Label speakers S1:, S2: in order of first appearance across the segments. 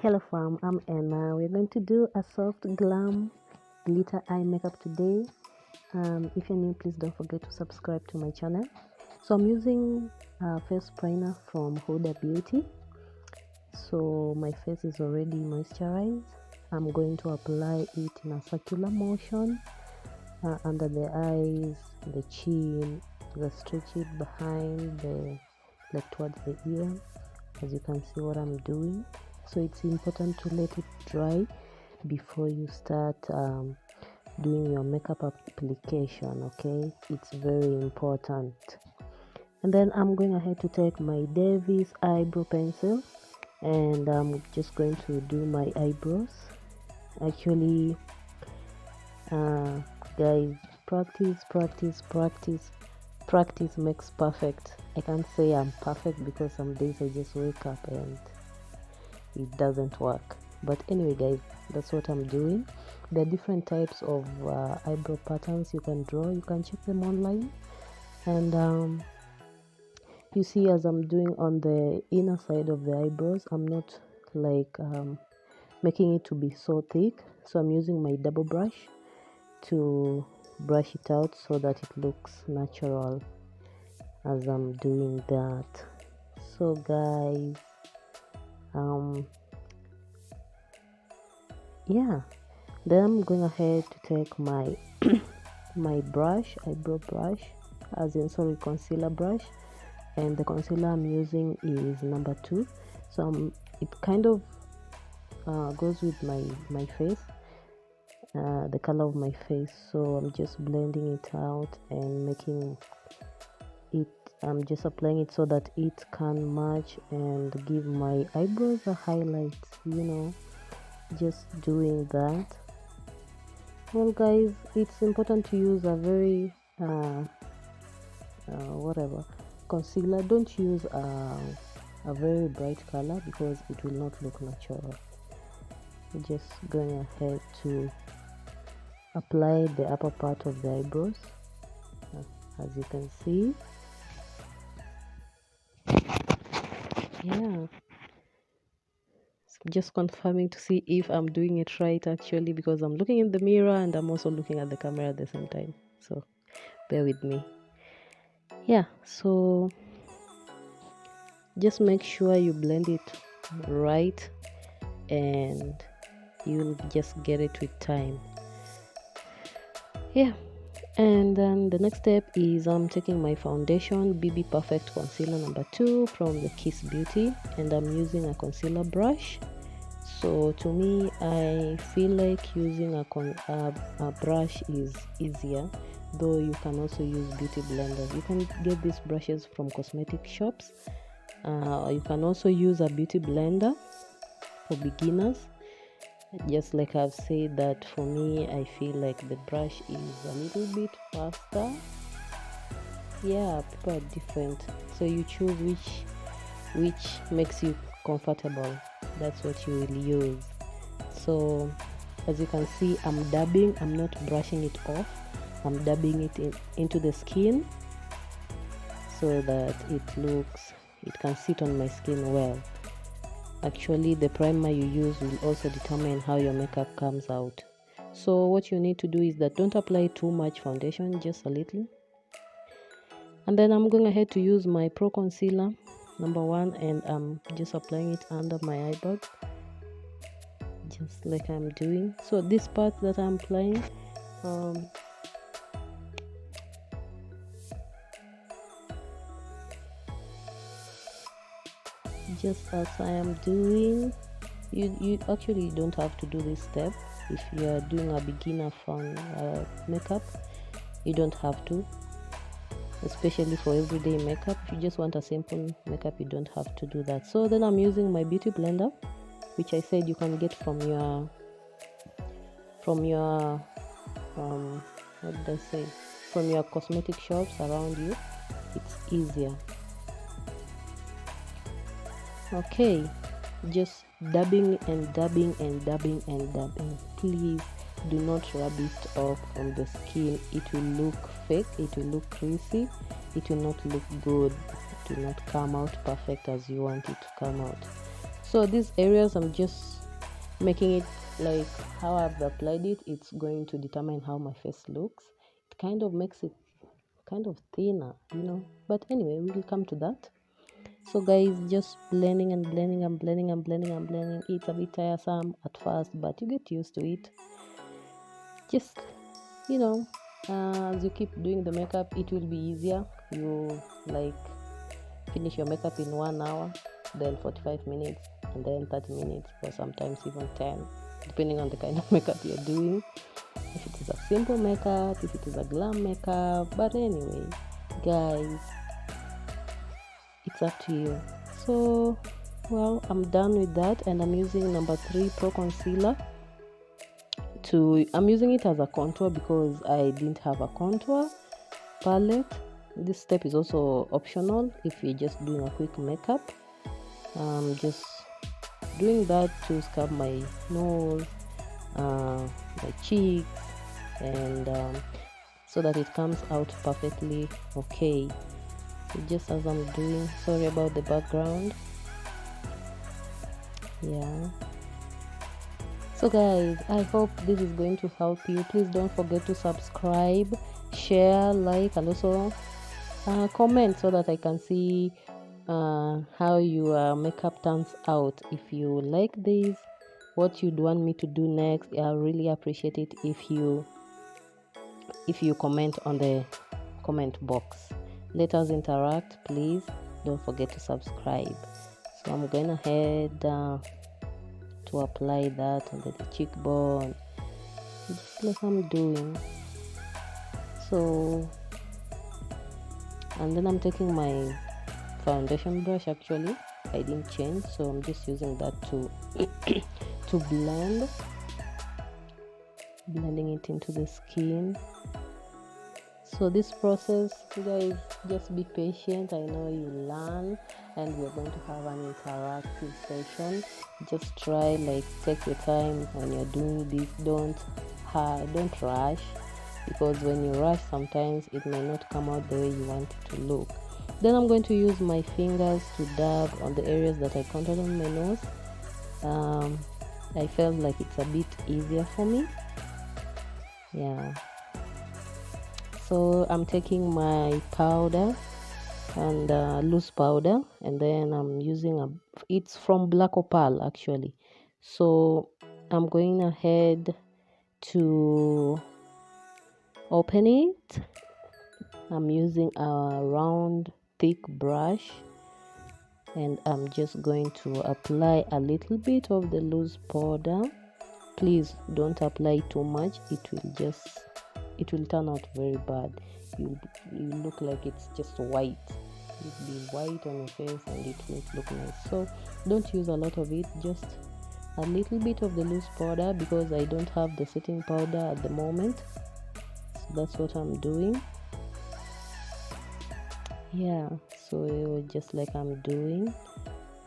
S1: Hello fam, I'm Anna. We're going to do a soft glam glitter eye makeup today. If you're new, please don't forget to subscribe to my channel. So I'm using a face primer from Huda Beauty. So my face is already moisturized. I'm going to apply it in a circular motion under the eyes, the chin, stretch it behind like towards the ear. As you can see what I'm doing. So it's important to let it dry before you start doing your makeup application. Okay, it's very important. And then I'm going ahead to take my Davis eyebrow pencil and I'm just going to do my eyebrows. Actually, guys, practice makes perfect. I can't say I'm perfect because some days I just wake up and it doesn't work. But anyway, guys, that's what I'm doing. There are different types of eyebrow patterns you can draw. You can check them online. And you see, as I'm doing on the inner side of the eyebrows, I'm not like making it to be so thick. So I'm using my double brush to brush it out so that it looks natural as I'm doing that. So guys, yeah, then I'm going ahead to take my my eyebrow brush, concealer brush, and the concealer I'm using is number 2. So it kind of goes with my face, the color of my face. So I'm just blending it out and making it, I'm just applying it so that it can match and give my eyebrows a highlight, just doing that. Well guys, it's important to use a very concealer. Don't use a very bright color because it will not look natural. Just going ahead to apply the upper part of the eyebrows, as you can see. Yeah, just confirming to see if I'm doing it right, actually, because I'm looking in the mirror and I'm also looking at the camera at the same time, so bear with me. Yeah, so just make sure you blend it right and you'll just get it with time. Yeah, and then the next step is I'm taking my foundation, BB Perfect Concealer number 2 from the Kiss Beauty, and I'm using a concealer brush. So to me, I feel like using a brush is easier, though you can also use beauty blenders. You can get these brushes from cosmetic shops. You can also use a beauty blender for beginners. Just like I've said, that for me, I feel like the brush is a little bit faster. Yeah, people are different, so you choose which makes you comfortable. That's what you will use. So as you can see, I'm dabbing. I'm not brushing it off. I'm dabbing it into the skin so that it can sit on my skin well. Actually, the primer you use will also determine how your makeup comes out. So what you need to do is that don't apply too much foundation, just a little. And then I'm going ahead to use my Pro Concealer number 1, and I'm just applying it under my eye bag, just like I'm doing. So this part that I'm applying, just as I am doing, you actually don't have to do this step. If you are doing a beginner fun makeup, you don't have to, especially for everyday makeup. If you just want a simple makeup, you don't have to do that. So then I'm using my beauty blender, which I said you can get from your from your cosmetic shops around you. It's easier. Okay, just dabbing and dabbing and dabbing and dabbing. Please do not rub it off on the skin. It will look fake, it will look greasy, it will not look good, it will not come out perfect as you want it to come out. So these areas I'm just making it like how I've applied it. It's going to determine how my face looks. It kind of makes it kind of thinner, but anyway, we will come to that. So guys, just blending and blending and blending and blending and blending. It's a bit tiresome at first, but you get used to it. Just as you keep doing the makeup, it will be easier. You like finish your makeup in 1 hour, then 45 minutes, and then 30 minutes, or sometimes even 10, depending on the kind of makeup you're doing. If it is a simple makeup, if it is a glam makeup. But anyway, guys, it's up to you. So, well, I'm done with that, and I'm using number 3 Pro Concealer. I'm using it as a contour because I didn't have a contour palette. This step is also optional if you're just doing a quick makeup. Just doing that to scrub my nose, my cheeks, and so that it comes out perfectly okay. Just as I'm doing, sorry about the background. Yeah. So guys, I hope this is going to help you. Please don't forget to subscribe, share, like, and also comment so that I can see how your makeup turns out. If you like this, what you'd want me to do next, I really appreciate it if you comment on the comment box. Let us interact, please. Don't forget to subscribe. So I'm going ahead to apply that under the cheekbone, just like I'm doing. So, and then I'm taking my foundation brush. Actually, I didn't change, so I'm just using that to to blending it into the skin. So this process, you guys, just be patient. I know you learn, and we're going to have an interactive session. Just try, like, take your time when you're doing this. Don't rush, because when you rush, sometimes it may not come out the way you want it to look. Then I'm going to use my fingers to dab on the areas that I contoured on my nose. I felt like it's a bit easier for me. Yeah. So I'm taking my powder and loose powder, and then I'm using it's from Black Opal actually. So I'm going ahead to open it. I'm using a round thick brush, and I'm just going to apply a little bit of the loose powder. Please don't apply too much. It will turn out very bad. You look like it's just white. It'll be white on your face and it won't look nice. So don't use a lot of it, just a little bit of the loose powder, because I don't have the setting powder at the moment. So that's what I'm doing. Yeah, so just like I'm doing.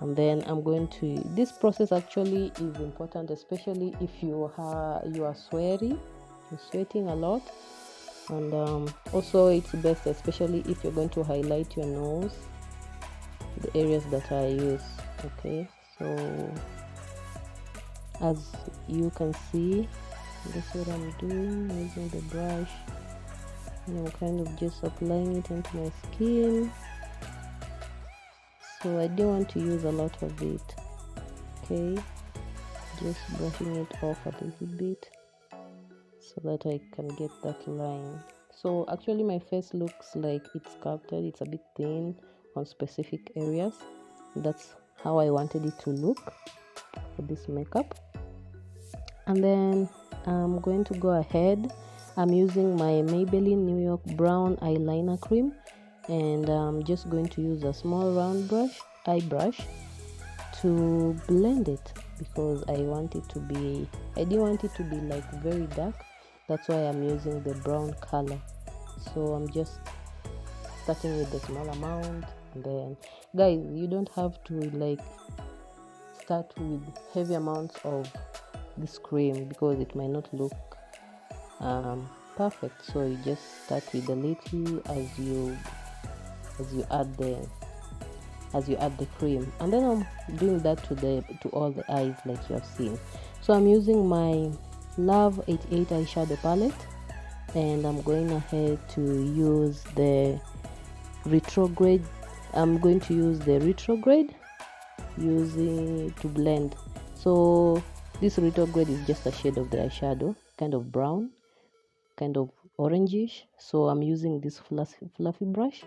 S1: And then I'm going to, this process actually is important, especially if you are sweaty, you're sweating a lot. And also it's best, especially if you're going to highlight your nose, the areas that I use. Okay, so as you can see, that's what I'm doing, using the brush, kind of just applying it into my skin. So I don't want to use a lot of it. Okay, just brushing it off a little bit so that I can get that line. So actually my face looks like it's sculpted. It's a bit thin on specific areas. That's how I wanted it to look for this makeup. And then I'm going to go ahead. I'm using my Maybelline New York Brown eyeliner cream, and I'm just going to use a small round eye brush to blend it, because I didn't want it to be like very dark. That's why I'm using the brown color. So I'm just starting with the small amount, and then guys, you don't have to like start with heavy amounts of this cream because it might not look perfect. So you just start with a little as you add as you add the cream. And then I'm doing that to all the eyes like you have seen. So I'm using my Love 88 eyeshadow palette, and I'm going ahead to use the retrograde. I'm going to use the retrograde using to blend. So this retrograde is just a shade of the eyeshadow, kind of brown, kind of orangish. So I'm using this fluffy brush,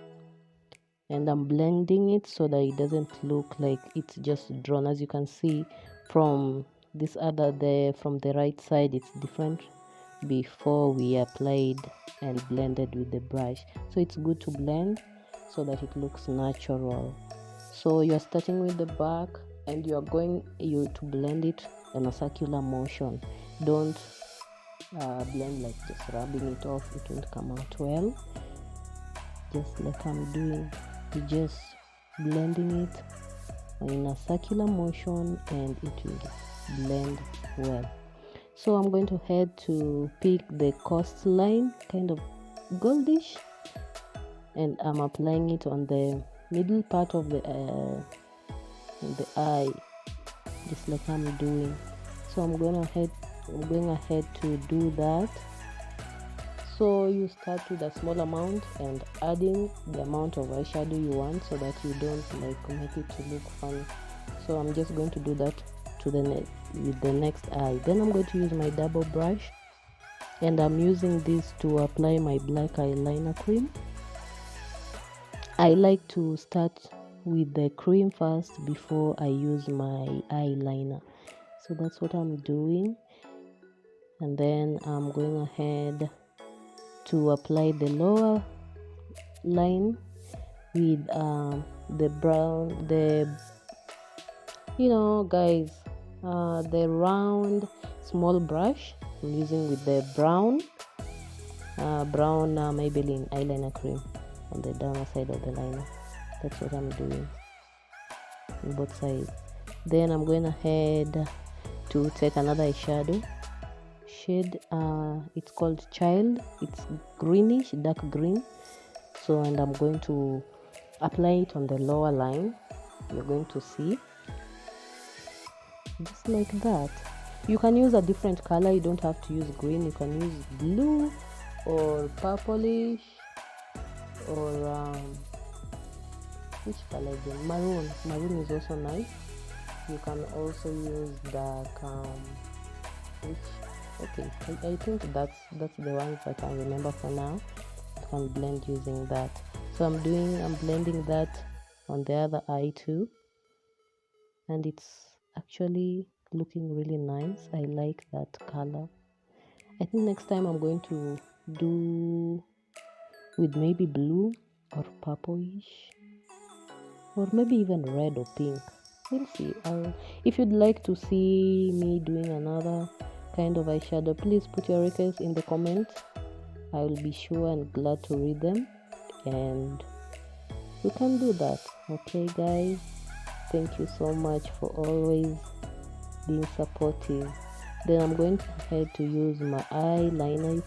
S1: and I'm blending it so that it doesn't look like it's just drawn. As you can see from this other there, from the right side, it's different before we applied and blended with the brush. So it's good to blend so that it looks natural. So you're starting with the back, and you're going to blend it in a circular motion. Don't blend like just rubbing it off, it won't come out well. Just like I'm doing, you just blending it in a circular motion, and it will blend well. So I'm going to head to pick the coastline, kind of goldish, and I'm applying it on the middle part of the eye, just like I'm doing. So I'm going ahead to do that. So you start with a small amount and adding the amount of eyeshadow you want, so that you don't like make it to look funny. So I'm just going to do that to with the next eye. Then I'm going to use my double brush, and I'm using this to apply my black eyeliner cream. I like to start with the cream first before I use my eyeliner. So that's what I'm doing. And then I'm going ahead to apply the lower line with the brown, guys, the round small brush I'm using with the brown Maybelline eyeliner cream on the downer side of the liner. That's what I'm doing on both sides. Then I'm going ahead to take another eyeshadow shade. It's called Child. It's greenish, dark green. So, and I'm going to apply it on the lower line. You're going to see just like that. You can use a different color. You don't have to use green. You can use blue or purplish, or which color again? Maroon is also nice. You can also use dark I think that's the ones I can remember for now. You can blend using that. So I'm blending that on the other eye too, and it's actually looking really nice. I like that color. I think next time I'm going to do with maybe blue or purplish, or maybe even red or pink. We'll see. If you'd like to see me doing another kind of eyeshadow, please put your requests in the comments. I will be sure and glad to read them, and we can do that. Okay guys, thank you so much for always being supportive. Then I'm going ahead to use my eyeliner.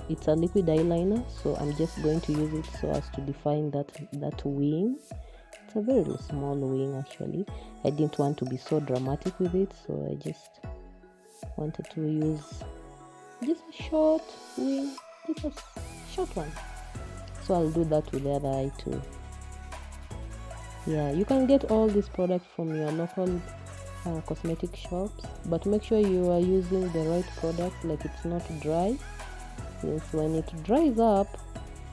S1: It's a liquid eyeliner, so I'm just going to use it so as to define that wing. It's a very small wing actually. I didn't want to be so dramatic with it, so I just wanted to use just a short wing, just a short one. So I'll do that with the other eye too. Yeah, you can get all these products from your local cosmetic shops, but make sure you are using the right product, like it's not dry. Yes, when it dries up,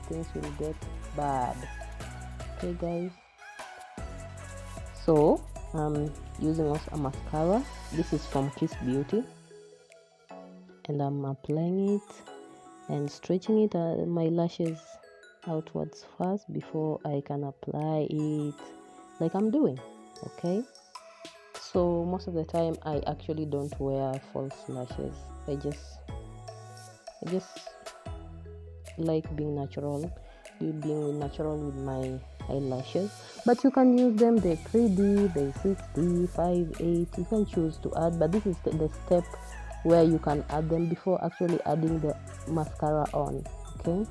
S1: things will get bad. Okay guys, so I'm using also a mascara. This is from Kiss Beauty, and I'm applying it and stretching it my lashes outwards first before I can apply it like I'm doing. Okay, so most of the time I actually don't wear false lashes. I just like being natural with my eyelashes. But you can use them, the 3D, the 6D, 5/8. You can choose to add, but this is the step where you can add them before actually adding the mascara on. Okay,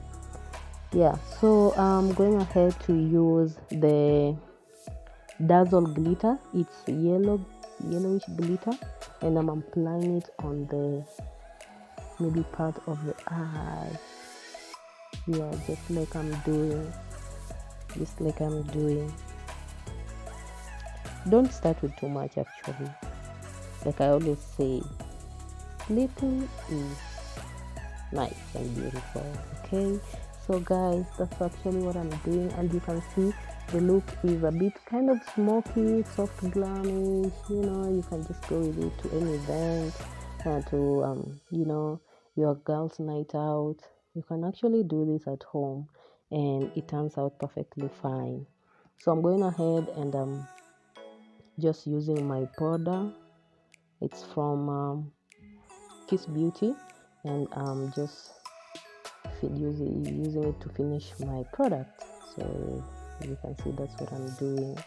S1: yeah, so I'm going ahead to use the Dazzle Glitter. It's yellowish glitter, and I'm applying it on the middle part of the eye. Yeah, just like I'm doing. Don't start with too much, actually. Like I always say, little is nice and beautiful. Okay, so guys, that's actually what I'm doing, and you can see the look is a bit kind of smoky, soft glamish. You can just go with it to any event, to your girls' night out. You can actually do this at home, and it turns out perfectly fine. So I'm going ahead and I'm just using my powder. It's from Kiss Beauty, and I'm just using it to finish my product. So you can see that's what I'm doing.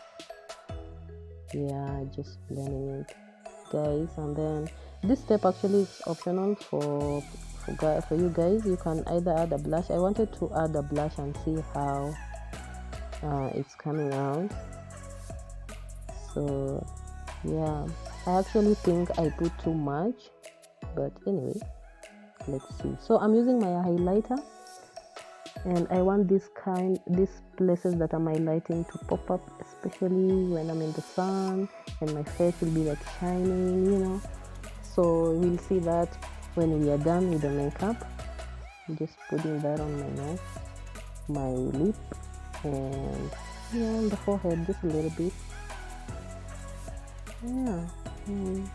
S1: Yeah, just blending it, guys. And then this step actually is optional for you guys. You can either add a blush. I wanted to add a blush and see how it's coming out. So yeah, I actually think I put too much, but anyway, let's see. So I'm using my highlighter, and I want these places that I'm highlighting to pop up, especially when I'm in the sun and my face will be like shining. So we'll see that when we are done with the makeup. I'm just putting that on my nose, my lip, and on the forehead just a little bit. Yeah, and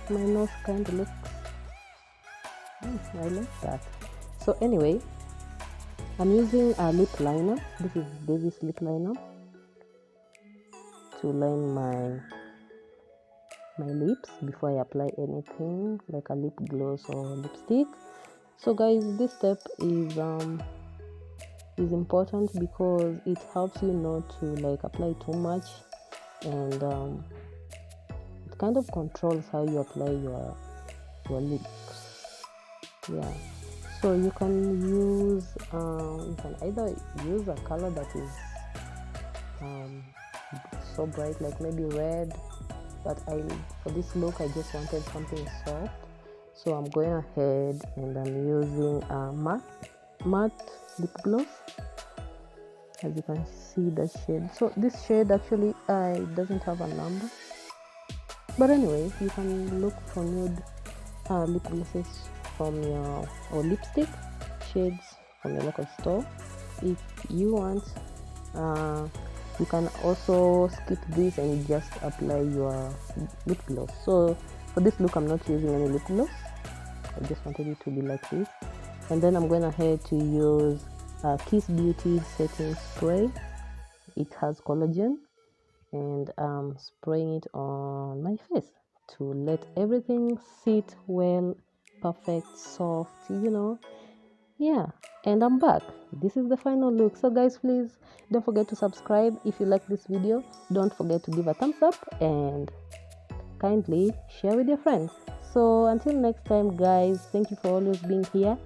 S1: my nose kind of looks I like that. So anyway, I'm using a lip liner. This is Baby's lip liner to line my lips before I apply anything like a lip gloss or lipstick. So guys, this step is important because it helps you not to like apply too much, and it kind of controls how you apply your lips. Yeah, so you can use either use a color that is so bright, like maybe red, but for this look I just wanted something soft, so I'm going ahead and I'm using a matte lip gloss. As you can see the shade, so this shade actually doesn't have a number, but anyway, you can look for nude lip glosses from your or lipstick shades from your local store if you want. You can also skip this and just apply your lip gloss. So for this look I'm not using any lip gloss, I just wanted it to be like this. And then I'm going ahead to use Kiss Beauty setting spray. It has collagen, and I'm spraying it on my face to let everything sit well, perfect, soft, yeah. And I'm back. This is the final look. So guys, please don't forget to subscribe. If you like this video, don't forget to give a thumbs up and kindly share with your friends. So until next time guys, thank you for always being here.